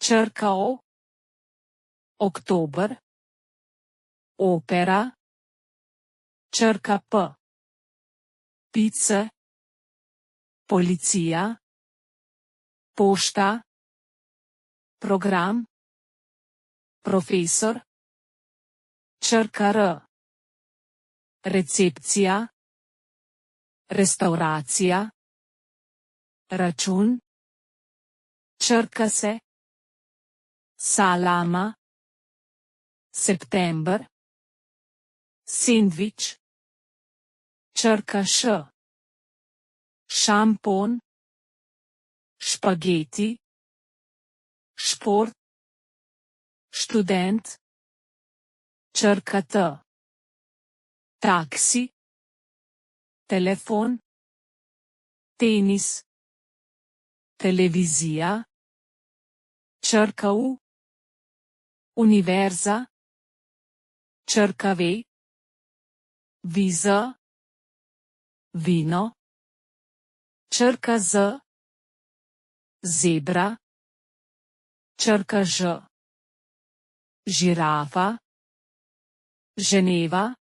Črka O. Oktober. Opera. Črka P. Pice. Policija. Pošta. Program. Profesor. Črka R. Recepcija. Restavracija. Račun. Črka S. Salama. September. Sendvič. Črka Š. Šampon. Špageti. Šport. Študent. Črka T. Taksi. Telefon. Tenis. Televizija. Črka U. Univerza. Črka V. Viza. Vino. Črka Z. Zebra. Črka Ž. Žirafa. Ženeva.